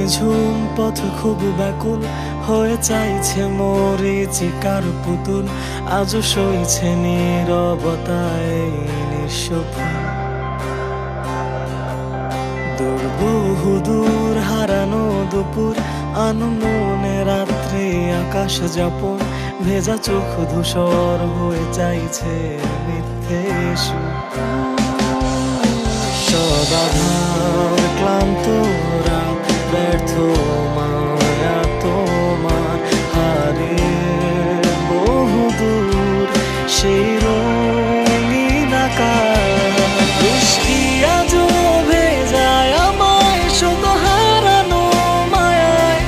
নিঝুম পথ খুব ব্যাকুল হয়ে চাইছে মরীচিকার পুতুল, আজও সইছে নীরবতায় নিঃস্ব। বহুদূর হারানো দুপুর, আনমনে রাত্রে আকাশ যাপন, ভেজা চোখ ধূসর হয়ে চাইছে মিথ্যে সদাধার ক্লান্ত রাত, ব্যর্থ মায়া তোমার হারিয়ে বহুদূর সেই রঙিন আকাশ। বৃষ্টি আজও ভেজায় আমায় শত হারানো মায়ায়,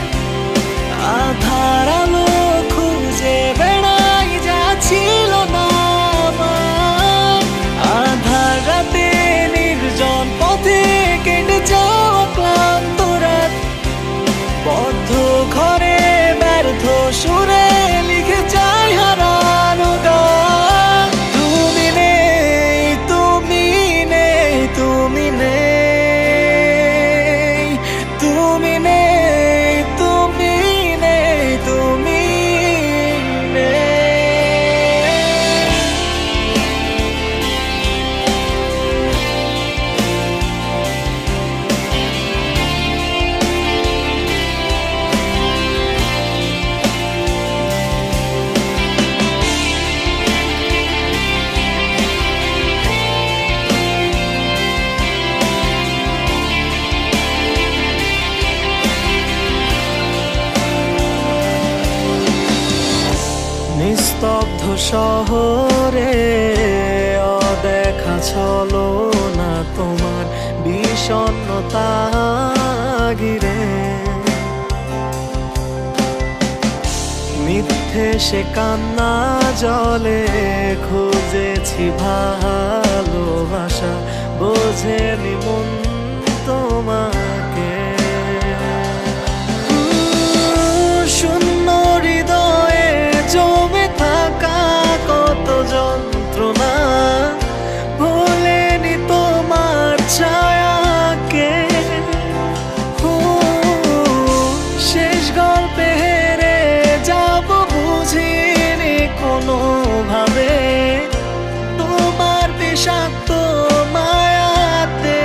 আধার আলো খুঁজে বেড়াই যা ছিল না আমার। আধার রাতে নির্জন পথে কেটে যাওয়া ক্লান্ত রাত, বদ্ধ ঘরে ব্যর্থ সুরে লিখে যাই হারানো গান। তুমি নেই, তুমি নেই, তুমি নেই, তুমি নেই, তুমি নেই, তুমি নেই। নিস্তব্ধ শহরে অদেখা ছলো না তোমার বিষণ্ণতা ঘিরে, মিথ্যে সে কান্না জলে খুঁজেছি ভালোবাসা, বোঝেনি মন তোমাকে। শূন্য হৃদয়ে জমে থাকা কত যন্ত্রণা, ভোলেনি তোমার ছায়াকে। শেষ গল্পে হেরে যাব বুঝিনি কোনো ভাবে তোমার বিষাক্ত মায়াতে।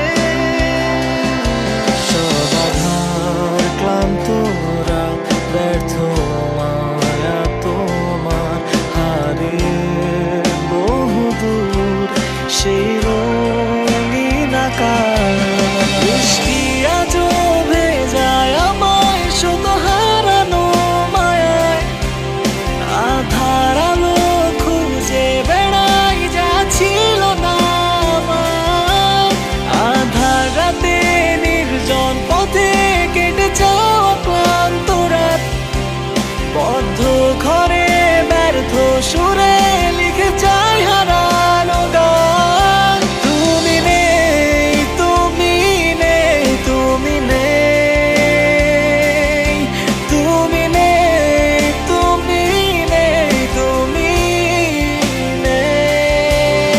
সদাধার ক্লান্ত রাত, ব্যর্থ মায়া তোমার হারিয়ে বহুদূর সেই রঙিন আকাশ। বৃষ্টি আজও ভেজায় আমায় শত হারানো মায়ায়, আধার আলো খুঁজে বেড়াই যা ছিল না আমার। আধার রাতে নির্জন পথে কেটে যাওয়া ক্লান্ত রাত, বদ্ধ ঘরে ব্যর্থ সুরে লিখে যাই হারানো গান। তুমি নেই, তুমি নেই, তুমি নেই, তুমি নেই, তুমি নেই, তুমি নেই,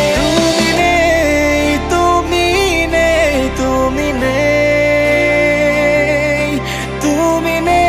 তুমি নেই, তুমি নেই, তুমি নেই, তুমি নেই।